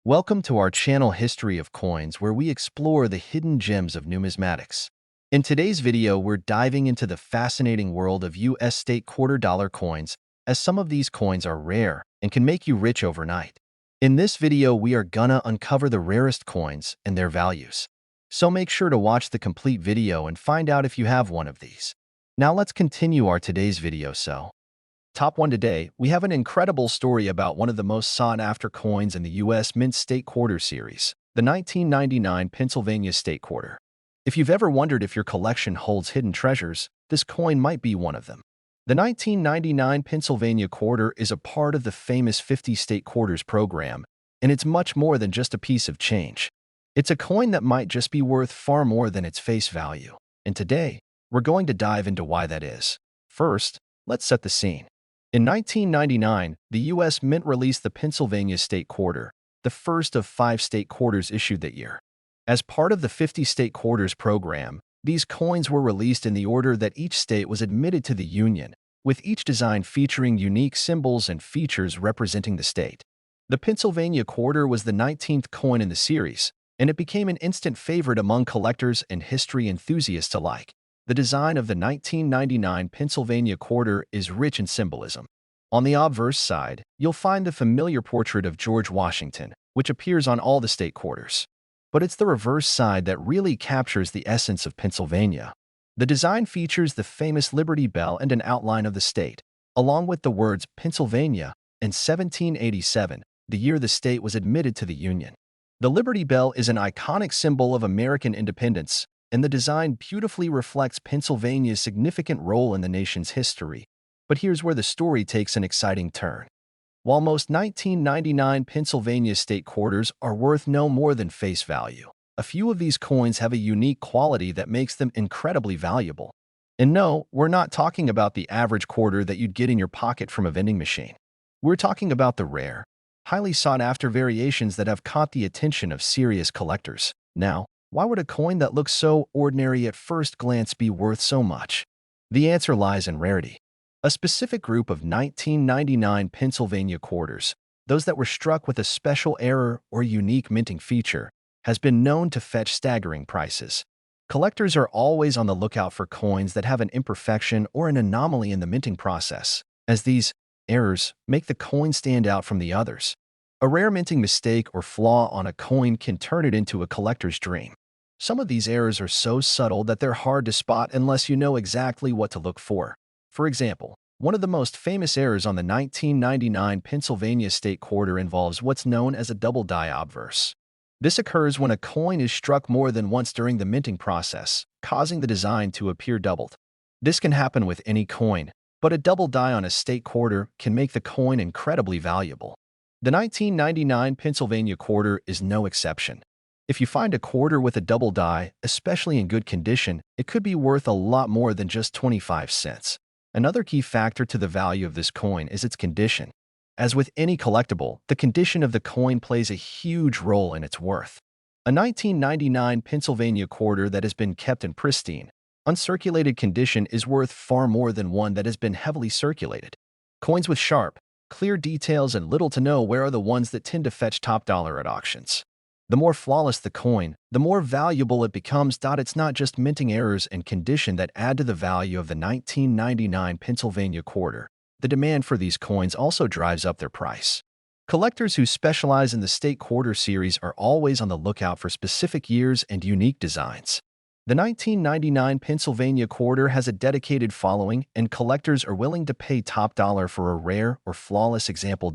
Welcome to our channel History of Coins, where we explore the hidden gems of numismatics. In today's video, we're diving into the fascinating world of U.S. state quarter dollar coins, as some of these coins are rare and can make you rich overnight. In this video, we are gonna uncover the rarest coins and their values. So make sure to watch the complete video and find out if you have one of these. Now let's continue our today's video. Top 1 today, we have an incredible story about one of the most sought-after coins in the U.S. Mint State Quarter series, the 1999 Pennsylvania State Quarter. If you've ever wondered if your collection holds hidden treasures, this coin might be one of them. The 1999 Pennsylvania Quarter is a part of the famous 50 State Quarters program, and it's much more than just a piece of change. It's a coin that might just be worth far more than its face value. And today, we're going to dive into why that is. First, let's set the scene. In 1999, the U.S. Mint released the Pennsylvania State Quarter, the first of 5 state quarters issued that year. As part of the 50 State Quarters program, these coins were released in the order that each state was admitted to the Union, with each design featuring unique symbols and features representing the state. The Pennsylvania Quarter was the 19th coin in the series, and it became an instant favorite among collectors and history enthusiasts alike. The design of the 1999 Pennsylvania Quarter is rich in symbolism. On the obverse side, you'll find the familiar portrait of George Washington, which appears on all the state quarters. But it's the reverse side that really captures the essence of Pennsylvania. The design features the famous Liberty Bell and an outline of the state, along with the words Pennsylvania and 1787, the year the state was admitted to the Union. The Liberty Bell is an iconic symbol of American independence, and the design beautifully reflects Pennsylvania's significant role in the nation's history. But here's where the story takes an exciting turn. While most 1999 Pennsylvania state quarters are worth no more than face value, a few of these coins have a unique quality that makes them incredibly valuable. And no, we're not talking about the average quarter that you'd get in your pocket from a vending machine. We're talking about the rare, highly sought-after variations that have caught the attention of serious collectors. Now, why would a coin that looks so ordinary at first glance be worth so much? The answer lies in rarity. A specific group of 1999 Pennsylvania quarters, those that were struck with a special error or unique minting feature, has been known to fetch staggering prices. Collectors are always on the lookout for coins that have an imperfection or an anomaly in the minting process, as these errors make the coin stand out from the others. A rare minting mistake or flaw on a coin can turn it into a collector's dream. Some of these errors are so subtle that they're hard to spot unless you know exactly what to look for. For example, one of the most famous errors on the 1999 Pennsylvania State Quarter involves what's known as a double die obverse. This occurs when a coin is struck more than once during the minting process, causing the design to appear doubled. This can happen with any coin, but a double die on a state quarter can make the coin incredibly valuable. The 1999 Pennsylvania Quarter is no exception. If you find a quarter with a double die, especially in good condition, it could be worth a lot more than just 25 cents. Another key factor to the value of this coin is its condition. As with any collectible, the condition of the coin plays a huge role in its worth. A 1999 Pennsylvania Quarter that has been kept in pristine, uncirculated condition is worth far more than one that has been heavily circulated. Coins with sharp, clear details and little to no wear are the ones that tend to fetch top dollar at auctions. The more flawless the coin, the more valuable it becomes. It's not just minting errors and condition that add to the value of the 1999 Pennsylvania Quarter. The demand for these coins also drives up their price. Collectors who specialize in the State Quarter series are always on the lookout for specific years and unique designs. The 1999 Pennsylvania Quarter has a dedicated following, and collectors are willing to pay top dollar for a rare or flawless example.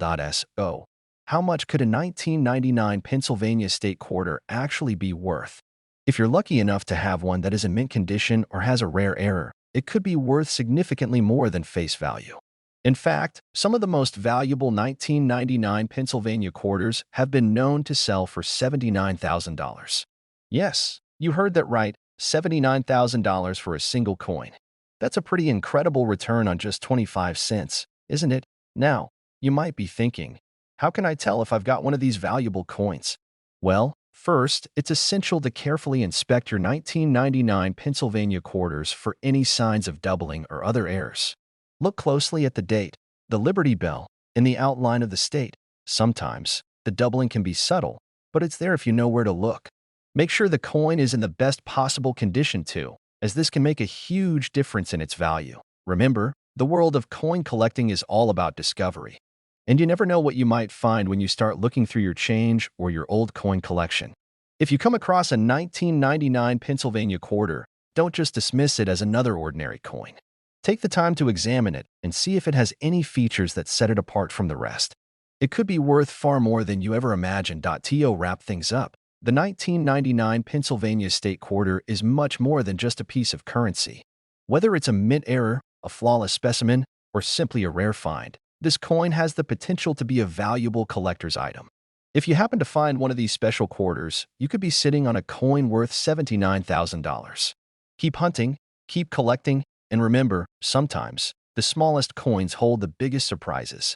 So, how much could a 1999 Pennsylvania State Quarter actually be worth? If you're lucky enough to have one that is in mint condition or has a rare error, it could be worth significantly more than face value. In fact, some of the most valuable 1999 Pennsylvania quarters have been known to sell for $79,000. Yes, you heard that right, $79,000 for a single coin. That's a pretty incredible return on just 25 cents, isn't it? Now, you might be thinking, how can I tell if I've got one of these valuable coins? Well, first, it's essential to carefully inspect your 1999 Pennsylvania quarters for any signs of doubling or other errors. Look closely at the date, the Liberty Bell, and the outline of the state. Sometimes, The doubling can be subtle, but it's there if you know where to look. Make sure the coin is in the best possible condition too, as this can make a huge difference in its value. Remember, the world of coin collecting is all about discovery. And you never know what you might find when you start looking through your change or your old coin collection. If you come across a 1999 Pennsylvania quarter, don't just dismiss it as another ordinary coin. Take the time to examine it and see if it has any features that set it apart from the rest. It could be worth far more than you ever imagined. To wrap things up, the 1999 Pennsylvania state quarter is much more than just a piece of currency. Whether it's a mint error, a flawless specimen, or simply a rare find, this coin has the potential to be a valuable collector's item. If you happen to find one of these special quarters, you could be sitting on a coin worth $79,000. Keep hunting, keep collecting, and remember, sometimes, the smallest coins hold the biggest surprises.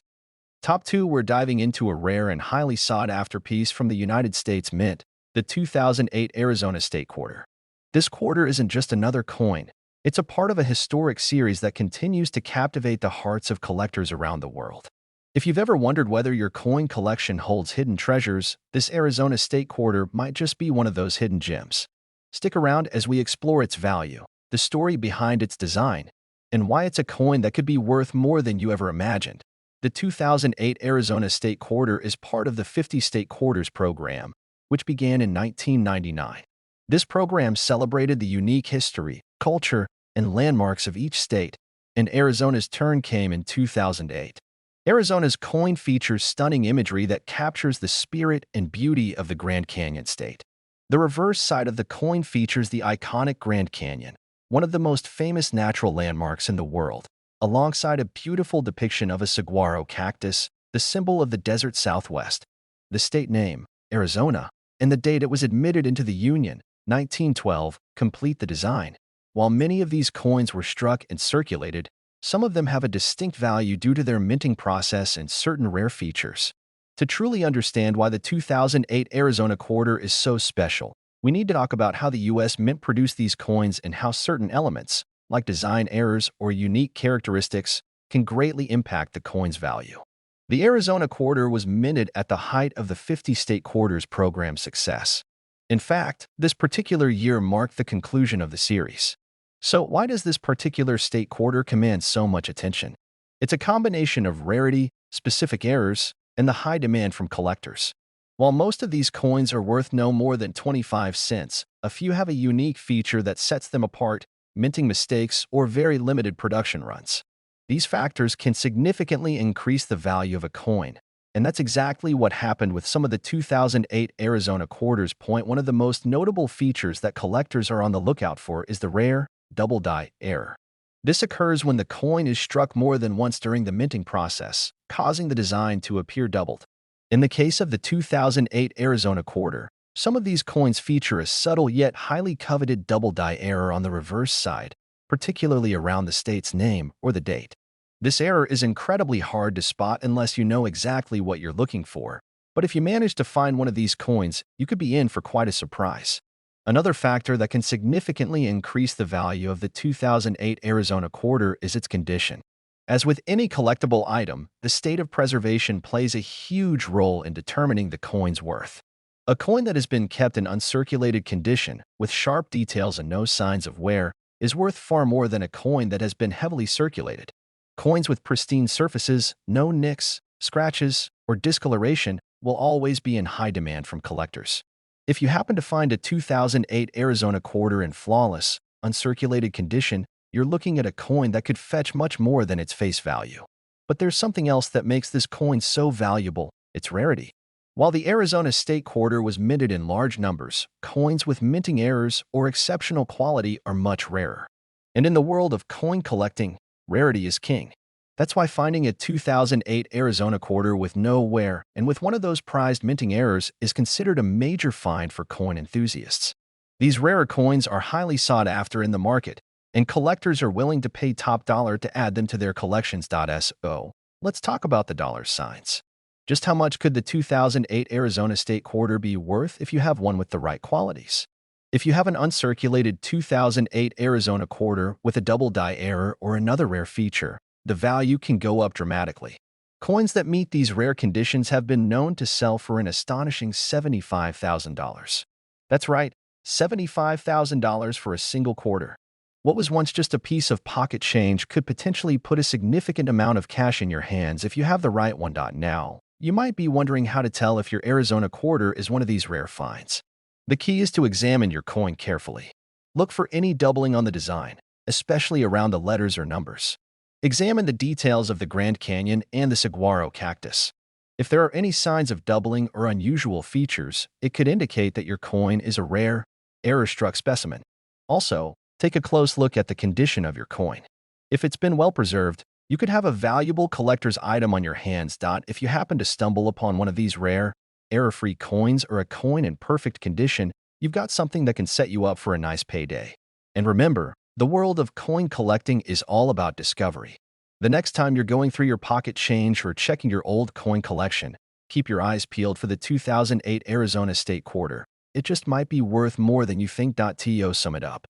Top 2, we're diving into a rare and highly sought-after piece from the United States Mint, the 2008 Arizona State Quarter. This quarter isn't just another coin. It's a part of a historic series that continues to captivate the hearts of collectors around the world. If you've ever wondered whether your coin collection holds hidden treasures, this Arizona State Quarter might just be one of those hidden gems. Stick around as we explore its value, the story behind its design, and why it's a coin that could be worth more than you ever imagined. The 2008 Arizona State Quarter is part of the 50 State Quarters program, which began in 1999. This program celebrated the unique history, culture, and landmarks of each state, and Arizona's turn came in 2008. Arizona's coin features stunning imagery that captures the spirit and beauty of the Grand Canyon state. The reverse side of the coin features the iconic Grand Canyon, one of the most famous natural landmarks in the world, alongside a beautiful depiction of a saguaro cactus, the symbol of the desert Southwest. The state name, Arizona, and the date it was admitted into the Union, 1912, complete the design. While many of these coins were struck and circulated, some of them have a distinct value due to their minting process and certain rare features. To truly understand why the 2008 Arizona quarter is so special, we need to talk about how the U.S. Mint produced these coins and how certain elements, like design errors or unique characteristics, can greatly impact the coin's value. The Arizona quarter was minted at the height of the 50 State Quarters program's success. In fact, this particular year marked the conclusion of the series. So why does this particular state quarter command so much attention? It's a combination of rarity, specific errors, and the high demand from collectors. While most of these coins are worth no more than 25 cents, a few have a unique feature that sets them apart: minting mistakes or very limited production runs. These factors can significantly increase the value of a coin, and that's exactly what happened with some of the 2008 Arizona quarters. One of the most notable features that collectors are on the lookout for is the rare double die error. This occurs when the coin is struck more than once during the minting process, causing the design to appear doubled. In the case of the 2008 Arizona quarter, some of these coins feature a subtle yet highly coveted double die error on the reverse side, particularly around the state's name or the date. This error is incredibly hard to spot unless you know exactly what you're looking for, but if you manage to find one of these coins, you could be in for quite a surprise. Another factor that can significantly increase the value of the 2008 Arizona quarter is its condition. As with any collectible item, the state of preservation plays a huge role in determining the coin's worth. A coin that has been kept in uncirculated condition, with sharp details and no signs of wear, is worth far more than a coin that has been heavily circulated. Coins with pristine surfaces, no nicks, scratches, or discoloration will always be in high demand from collectors. If you happen to find a 2008 Arizona quarter in flawless, uncirculated condition, you're looking at a coin that could fetch much more than its face value. But there's something else that makes this coin so valuable: its rarity. While the Arizona State Quarter was minted in large numbers, coins with minting errors or exceptional quality are much rarer. And in the world of coin collecting, rarity is king. That's why finding a 2008 Arizona quarter with no wear and with one of those prized minting errors is considered a major find for coin enthusiasts. These rarer coins are highly sought after in the market, and collectors are willing to pay top dollar to add them to their collections. So, let's talk about the dollar signs. Just how much could the 2008 Arizona State Quarter be worth if you have one with the right qualities? If you have an uncirculated 2008 Arizona quarter with a double die error or another rare feature, the value can go up dramatically. Coins that meet these rare conditions have been known to sell for an astonishing $75,000. That's right, $75,000 for a single quarter. What was once just a piece of pocket change could potentially put a significant amount of cash in your hands if you have the right one. Now, you might be wondering how to tell if your Arizona quarter is one of these rare finds. The key is to examine your coin carefully. Look for any doubling on the design, especially around the letters or numbers. Examine the details of the Grand Canyon and the saguaro cactus. If there are any signs of doubling or unusual features, it could indicate that your coin is a rare, error-struck specimen. Also, take a close look at the condition of your coin. If it's been well preserved, you could have a valuable collector's item on your hands. If you happen to stumble upon one of these rare, error-free coins or a coin in perfect condition, you've got something that can set you up for a nice payday. And remember, the world of coin collecting is all about discovery. The next time you're going through your pocket change or checking your old coin collection, keep your eyes peeled for the 2008 Arizona State Quarter. It just might be worth more than you think. To sum it up,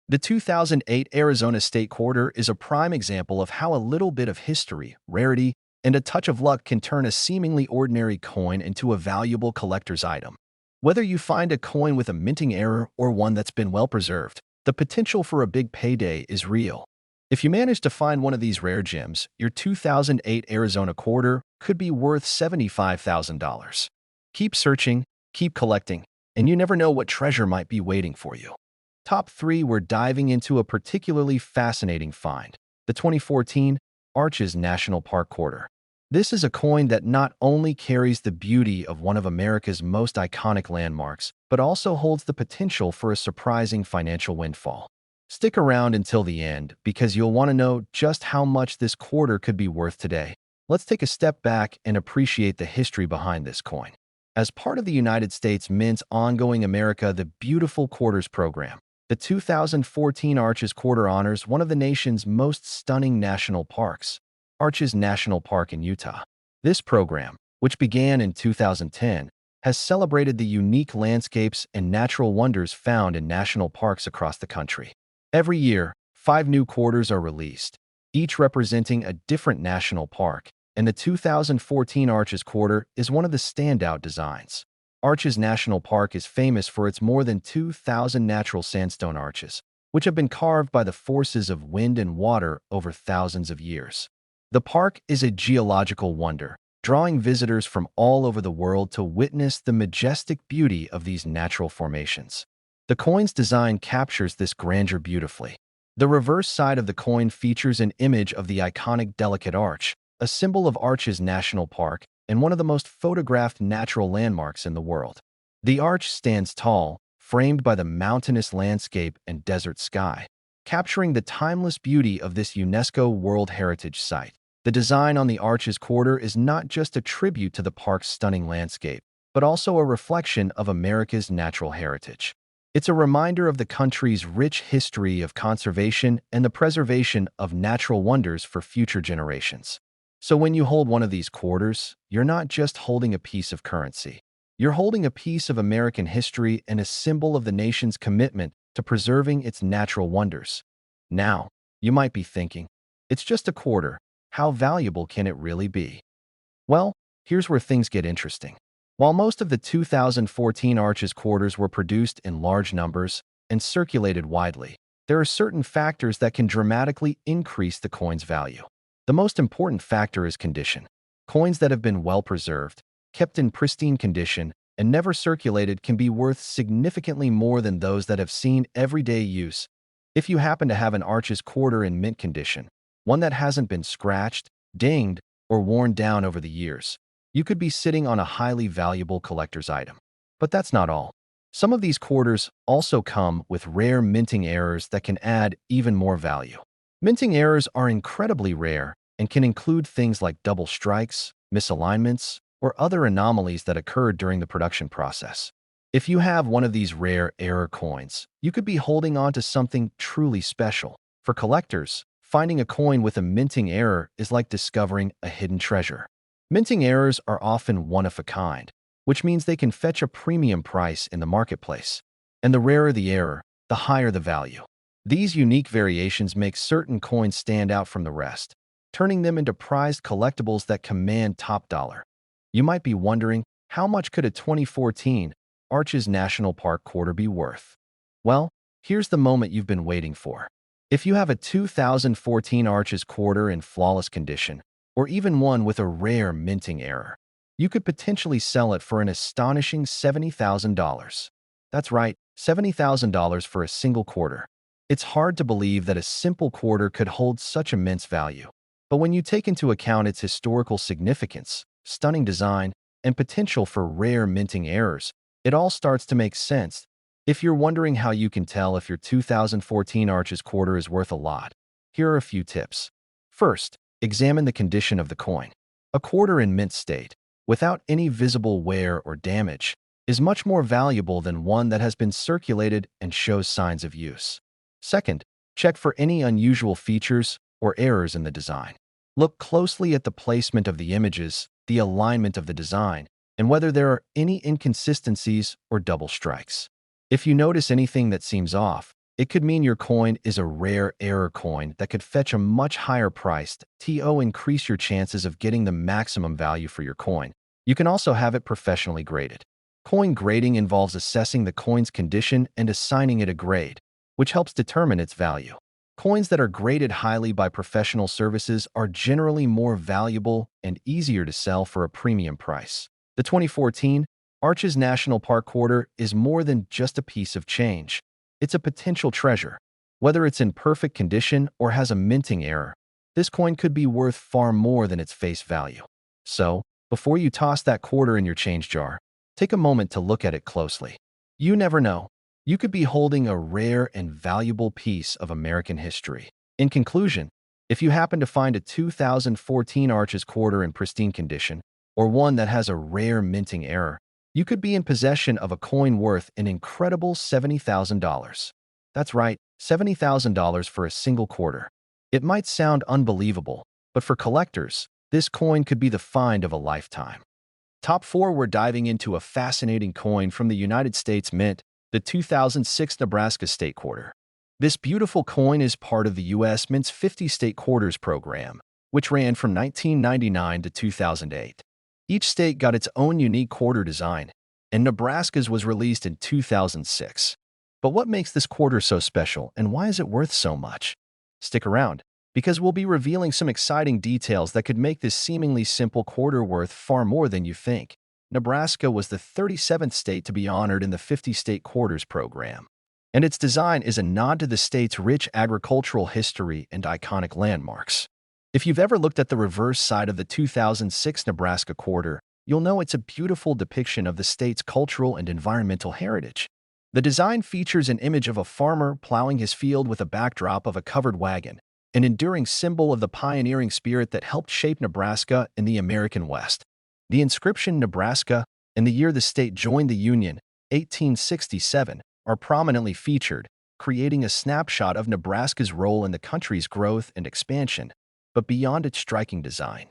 the 2008 Arizona State Quarter is a prime example of how a little bit of history, rarity, and a touch of luck can turn a seemingly ordinary coin into a valuable collector's item. Whether you find a coin with a minting error or one that's been well preserved, the potential for a big payday is real. If you manage to find one of these rare gems, your 2008 Arizona quarter could be worth $75,000. Keep searching, keep collecting, and you never know what treasure might be waiting for you. Top 3, we're diving into a particularly fascinating find, the 2014 Arches National Park Quarter. This is a coin that not only carries the beauty of one of America's most iconic landmarks, but also holds the potential for a surprising financial windfall. Stick around until the end because you'll want to know just how much this quarter could be worth today. Let's take a step back and appreciate the history behind this coin. As part of the United States Mint's ongoing America the Beautiful Quarters program, the 2014 Arches Quarter honors one of the nation's most stunning national parks, Arches National Park in Utah. This program, which began in 2010, has celebrated the unique landscapes and natural wonders found in national parks across the country. Every year, 5 new quarters are released, each representing a different national park, and the 2014 Arches Quarter is one of the standout designs. Arches National Park is famous for its more than 2,000 natural sandstone arches, which have been carved by the forces of wind and water over thousands of years. The park is a geological wonder, drawing visitors from all over the world to witness the majestic beauty of these natural formations. The coin's design captures this grandeur beautifully. The reverse side of the coin features an image of the iconic delicate arch, a symbol of Arches National Park and one of the most photographed natural landmarks in the world. The arch stands tall, framed by the mountainous landscape and desert sky, capturing the timeless beauty of this UNESCO World Heritage Site. The design on the Arches Quarter is not just a tribute to the park's stunning landscape, but also a reflection of America's natural heritage. It's a reminder of the country's rich history of conservation and the preservation of natural wonders for future generations. So when you hold one of these quarters, you're not just holding a piece of currency. You're holding a piece of American history and a symbol of the nation's commitment to preserving its natural wonders. Now, you might be thinking, it's just a quarter. How valuable can it really be? Well, here's where things get interesting. While most of the 2014 Arches quarters were produced in large numbers and circulated widely, there are certain factors that can dramatically increase the coin's value. The most important factor is condition. Coins that have been well preserved, kept in pristine condition, and never circulated can be worth significantly more than those that have seen everyday use. If you happen to have an Arches quarter in mint condition, one that hasn't been scratched, dinged, or worn down over the years, you could be sitting on a highly valuable collector's item. But that's not all. Some of these quarters also come with rare minting errors that can add even more value. Minting errors are incredibly rare and can include things like double strikes, misalignments, or other anomalies that occurred during the production process. If you have one of these rare error coins, you could be holding on to something truly special. For collectors, finding a coin with a minting error is like discovering a hidden treasure. Minting errors are often one of a kind, which means they can fetch a premium price in the marketplace. And the rarer the error, the higher the value. These unique variations make certain coins stand out from the rest. turning them into prized collectibles that command top dollar. You might be wondering, how much could a 2014 Arches National Park quarter be worth? Well, here's the moment you've been waiting for. If you have a 2014 Arches quarter in flawless condition, or even one with a rare minting error, you could potentially sell it for an astonishing $70,000. That's right, $70,000 for a single quarter. It's hard to believe that a simple quarter could hold such immense value. But when you take into account its historical significance, stunning design, and potential for rare minting errors, it all starts to make sense. If you're wondering how you can tell if your 2014 Arches quarter is worth a lot, here are a few tips. First, examine the condition of the coin. A quarter in mint state, without any visible wear or damage, is much more valuable than one that has been circulated and shows signs of use. Second, check for any unusual features or errors in the design. Look closely at the placement of the images, the alignment of the design, and whether there are any inconsistencies or double strikes. If you notice anything that seems off, it could mean your coin is a rare error coin that could fetch a much higher price to increase your chances of getting the maximum value for your coin. You can also have it professionally graded. Coin grading involves assessing the coin's condition and assigning it a grade, which helps determine its value. Coins that are graded highly by professional services are generally more valuable and easier to sell for a premium price. The 2014 Arches National Park quarter is more than just a piece of change. It's a potential treasure. Whether it's in perfect condition or has a minting error, this coin could be worth far more than its face value. So, before you toss that quarter in your change jar, take a moment to look at it closely. You never know. You could be holding a rare and valuable piece of American history. In conclusion, if you happen to find a 2014 Arches quarter in pristine condition, or one that has a rare minting error, you could be in possession of a coin worth an incredible $70,000. That's right, $70,000 for a single quarter. It might sound unbelievable, but for collectors, this coin could be the find of a lifetime. Top 4, we're diving into a fascinating coin from the United States Mint, the 2006 Nebraska State Quarter. This beautiful coin is part of the U.S. Mint's 50 State Quarters program, which ran from 1999 to 2008. Each state got its own unique quarter design, and Nebraska's was released in 2006. But what makes this quarter so special, and why is it worth so much? Stick around, because we'll be revealing some exciting details that could make this seemingly simple quarter worth far more than you think. Nebraska was the 37th state to be honored in the 50 State Quarters program, and its design is a nod to the state's rich agricultural history and iconic landmarks. If you've ever looked at the reverse side of the 2006 Nebraska quarter, you'll know it's a beautiful depiction of the state's cultural and environmental heritage. The design features an image of a farmer plowing his field with a backdrop of a covered wagon, an enduring symbol of the pioneering spirit that helped shape Nebraska in the American West. The inscription Nebraska and the year the state joined the Union, 1867, are prominently featured, creating a snapshot of Nebraska's role in the country's growth and expansion. But beyond its striking design,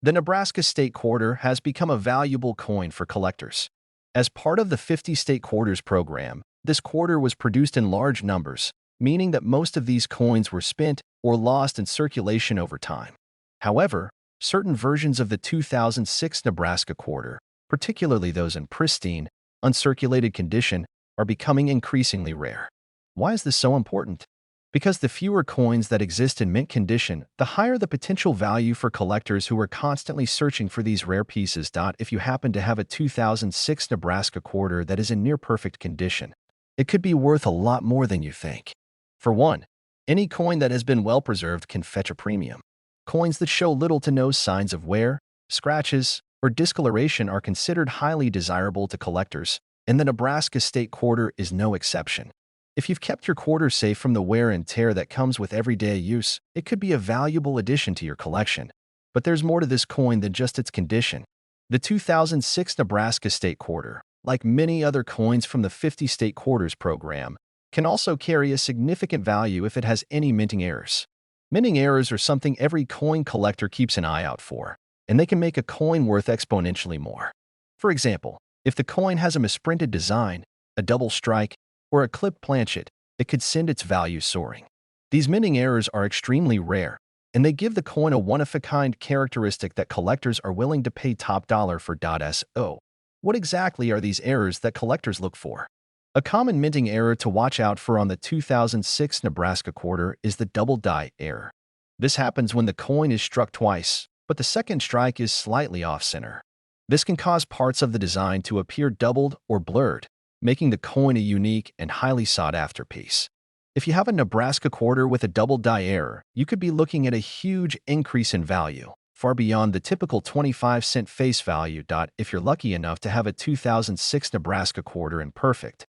the Nebraska State Quarter has become a valuable coin for collectors. As part of the 50 State Quarters program, this quarter was produced in large numbers, meaning that most of these coins were spent or lost in circulation over time. However, certain versions of the 2006 Nebraska quarter, particularly those in pristine, uncirculated condition, are becoming increasingly rare. Why is this so important? Because the fewer coins that exist in mint condition, the higher the potential value for collectors who are constantly searching for these rare pieces. If you happen to have a 2006 Nebraska quarter that is in near-perfect condition, it could be worth a lot more than you think. For one, any coin that has been well-preserved can fetch a premium. Coins that show little to no signs of wear, scratches, or discoloration are considered highly desirable to collectors, and the Nebraska State Quarter is no exception. If you've kept your quarter safe from the wear and tear that comes with everyday use, it could be a valuable addition to your collection. But there's more to this coin than just its condition. The 2006 Nebraska State Quarter, like many other coins from the 50 State Quarters program, can also carry a significant value if it has any minting errors. Minting errors are something every coin collector keeps an eye out for, and they can make a coin worth exponentially more. For example, if the coin has a misprinted design, a double strike, or a clipped planchet, it could send its value soaring. These minting errors are extremely rare, and they give the coin a one-of-a-kind characteristic that collectors are willing to pay top dollar for. So, what exactly are these errors that collectors look for? A common minting error to watch out for on the 2006 Nebraska quarter is the double die error. This happens when the coin is struck twice, but the second strike is slightly off-center. This can cause parts of the design to appear doubled or blurred, making the coin a unique and highly sought-after piece. If you have a Nebraska quarter with a double die error, you could be looking at a huge increase in value, far beyond the typical 25-cent face value. If you're lucky enough to have a 2006 Nebraska quarter in perfect,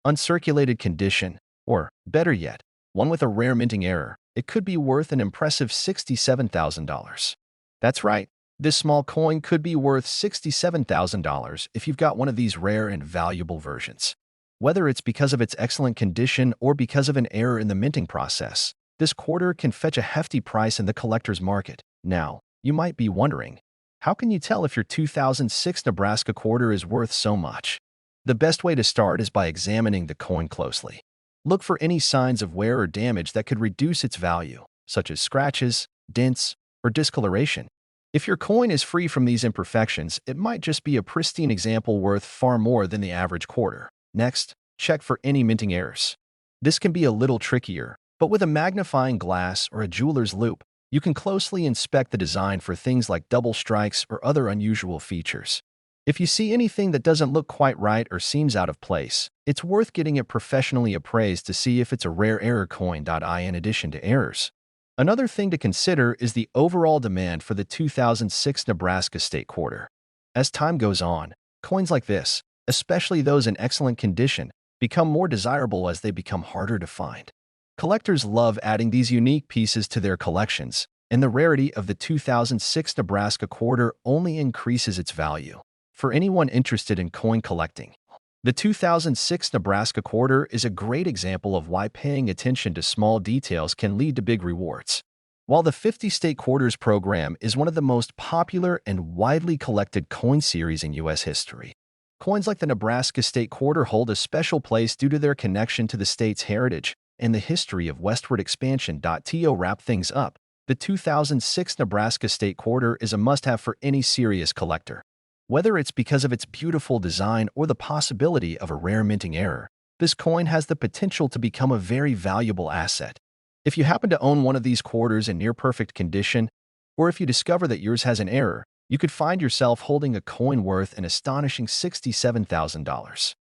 uncirculated condition, or, better yet, one with a rare minting error, it could be worth an impressive $67,000. That's right, this small coin could be worth $67,000 if you've got one of these rare and valuable versions. Whether it's because of its excellent condition or because of an error in the minting process, this quarter can fetch a hefty price in the collector's market. Now, you might be wondering, how can you tell if your 2006 Nebraska quarter is worth so much? The best way to start is by examining the coin closely. Look for any signs of wear or damage that could reduce its value, such as scratches, dents, or discoloration. If your coin is free from these imperfections, it might just be a pristine example worth far more than the average quarter. Next, check for any minting errors. This can be a little trickier, but with a magnifying glass or a jeweler's loupe, you can closely inspect the design for things like double strikes or other unusual features. If you see anything that doesn't look quite right or seems out of place, it's worth getting it professionally appraised to see if it's a rare error coin. In addition to errors, another thing to consider is the overall demand for the 2006 Nebraska state quarter. As time goes on, coins like this, especially those in excellent condition, become more desirable as they become harder to find. Collectors love adding these unique pieces to their collections, and the rarity of the 2006 Nebraska quarter only increases its value. For anyone interested in coin collecting, the 2006 Nebraska quarter is a great example of why paying attention to small details can lead to big rewards. While the 50 State Quarters program is one of the most popular and widely collected coin series in U.S. history, coins like the Nebraska State Quarter hold a special place due to their connection to the state's heritage and the history of westward expansion. To wrap things up, the 2006 Nebraska State Quarter is a must-have for any serious collector. Whether it's because of its beautiful design or the possibility of a rare minting error, this coin has the potential to become a very valuable asset. If you happen to own one of these quarters in near-perfect condition, or if you discover that yours has an error, you could find yourself holding a coin worth an astonishing $67,000.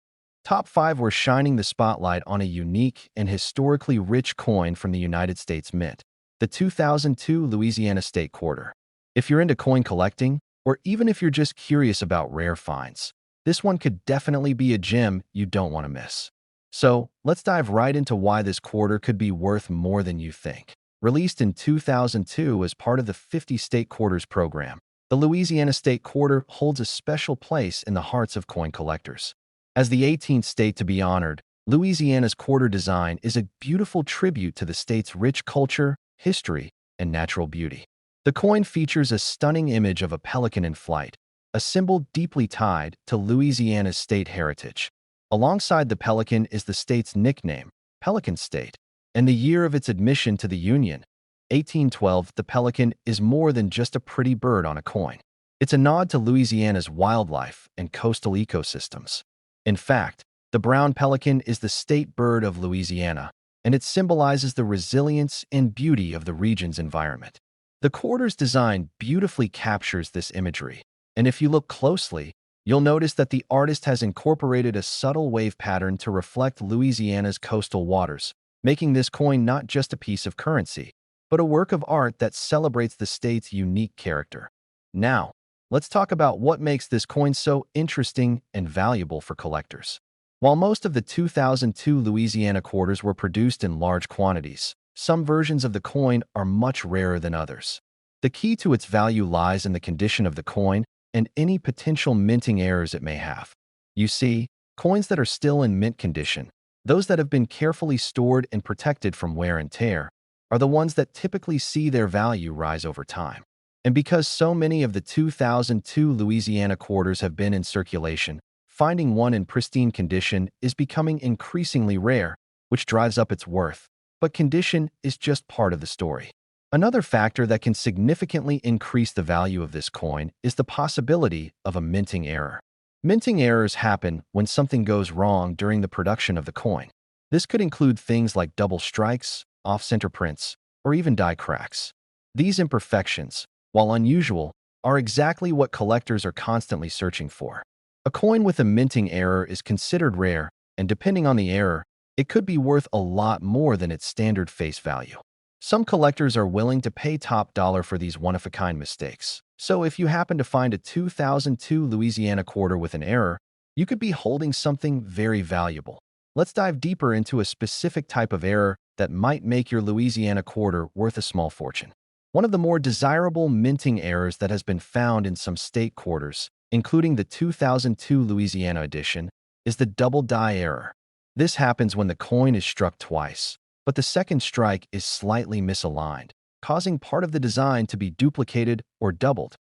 Top 5 were shining the spotlight on a unique and historically rich coin from the United States Mint, the 2002 Louisiana State Quarter. If you're into coin collecting, or even if you're just curious about rare finds, this one could definitely be a gem you don't want to miss. So, let's dive right into why this quarter could be worth more than you think. Released in 2002 as part of the 50 State Quarters program, the Louisiana State Quarter holds a special place in the hearts of coin collectors. As the 18th state to be honored, Louisiana's quarter design is a beautiful tribute to the state's rich culture, history, and natural beauty. The coin features a stunning image of a pelican in flight, a symbol deeply tied to Louisiana's state heritage. Alongside the pelican is the state's nickname, Pelican State, and the year of its admission to the Union, 1812. The pelican is more than just a pretty bird on a coin. It's a nod to Louisiana's wildlife and coastal ecosystems. In fact, the brown pelican is the state bird of Louisiana, and it symbolizes the resilience and beauty of the region's environment. The quarter's design beautifully captures this imagery, and if you look closely, you'll notice that the artist has incorporated a subtle wave pattern to reflect Louisiana's coastal waters, making this coin not just a piece of currency, but a work of art that celebrates the state's unique character. Now, let's talk about what makes this coin so interesting and valuable for collectors. While most of the 2002 Louisiana quarters were produced in large quantities, some versions of the coin are much rarer than others. The key to its value lies in the condition of the coin and any potential minting errors it may have. You see, coins that are still in mint condition, those that have been carefully stored and protected from wear and tear, are the ones that typically see their value rise over time. And because so many of the 2002 Louisiana quarters have been in circulation, finding one in pristine condition is becoming increasingly rare, which drives up its worth. But condition is just part of the story. Another factor that can significantly increase the value of this coin is the possibility of a minting error. Minting errors happen when something goes wrong during the production of the coin. This could include things like double strikes, off-center prints, or even die cracks. These imperfections, while unusual, are exactly what collectors are constantly searching for. A coin with a minting error is considered rare, and depending on the error, it could be worth a lot more than its standard face value. Some collectors are willing to pay top dollar for these one-of-a-kind mistakes. So if you happen to find a 2002 Louisiana quarter with an error, you could be holding something very valuable. Let's dive deeper into a specific type of error that might make your Louisiana quarter worth a small fortune. One of the more desirable minting errors that has been found in some state quarters, including the 2002 Louisiana edition, is the double die error. This happens when the coin is struck twice, but the second strike is slightly misaligned, causing part of the design to be duplicated or doubled.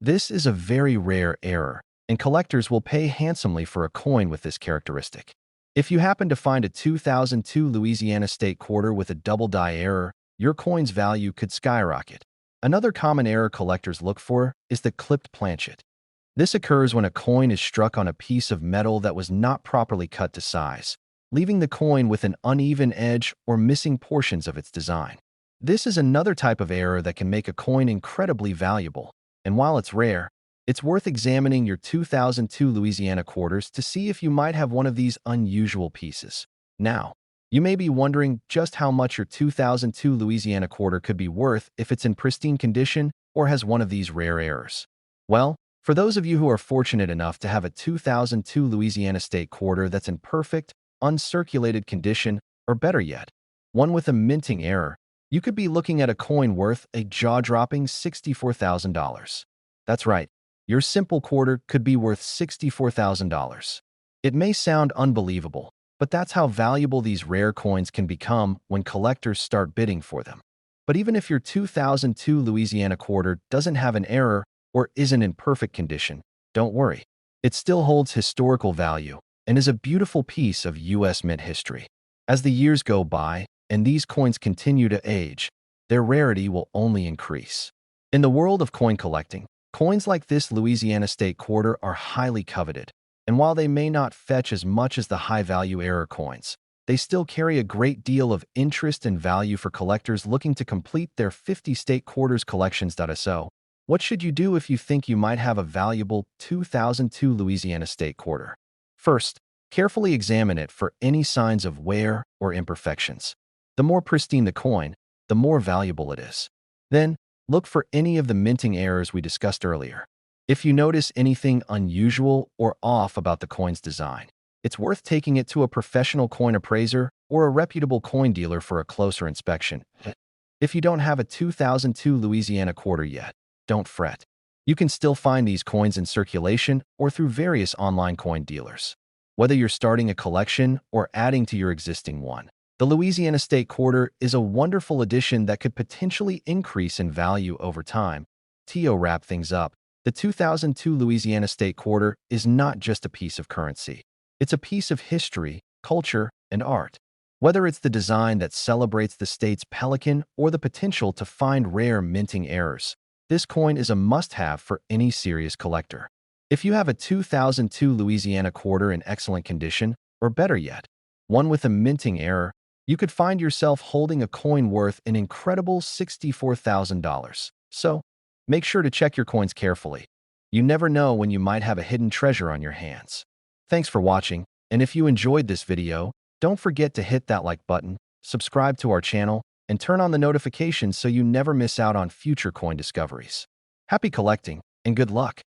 This is a very rare error, and collectors will pay handsomely for a coin with this characteristic. If you happen to find a 2002 Louisiana state quarter with a double die error, your coin's value could skyrocket. Another common error collectors look for is the clipped planchet. This occurs when a coin is struck on a piece of metal that was not properly cut to size, leaving the coin with an uneven edge or missing portions of its design. This is another type of error that can make a coin incredibly valuable, and while it's rare, it's worth examining your 2002 Louisiana quarters to see if you might have one of these unusual pieces. Now, you may be wondering just how much your 2002 Louisiana quarter could be worth if it's in pristine condition or has one of these rare errors. Well, for those of you who are fortunate enough to have a 2002 Louisiana state quarter that's in perfect, uncirculated condition, or better yet, one with a minting error, you could be looking at a coin worth a jaw-dropping $64,000. That's right, your simple quarter could be worth $64,000. It may sound unbelievable, but that's how valuable these rare coins can become when collectors start bidding for them. But even if your 2002 Louisiana quarter doesn't have an error or isn't in perfect condition, don't worry. It still holds historical value and is a beautiful piece of U.S. mint history. As the years go by and these coins continue to age, their rarity will only increase. In the world of coin collecting, coins like this Louisiana state quarter are highly coveted, and while they may not fetch as much as the high-value error coins, they still carry a great deal of interest and value for collectors looking to complete their 50-state quarters collections. So, what should you do if you think you might have a valuable 2002 Louisiana state quarter? First, carefully examine it for any signs of wear or imperfections. The more pristine the coin, the more valuable it is. Then, look for any of the minting errors we discussed earlier. If you notice anything unusual or off about the coin's design, it's worth taking it to a professional coin appraiser or a reputable coin dealer for a closer inspection. If you don't have a 2002 Louisiana quarter yet, don't fret. You can still find these coins in circulation or through various online coin dealers. Whether you're starting a collection or adding to your existing one, the Louisiana state quarter is a wonderful addition that could potentially increase in value over time. To wrap things up, the 2002 Louisiana state quarter is not just a piece of currency. It's a piece of history, culture, and art. Whether it's the design that celebrates the state's pelican or the potential to find rare minting errors, this coin is a must-have for any serious collector. If you have a 2002 Louisiana quarter in excellent condition, or better yet, one with a minting error, you could find yourself holding a coin worth an incredible $64,000. So, make sure to check your coins carefully. You never know when you might have a hidden treasure on your hands. Thanks for watching, and if you enjoyed this video, don't forget to hit that like button, subscribe to our channel, and turn on the notifications so you never miss out on future coin discoveries. Happy collecting, and good luck!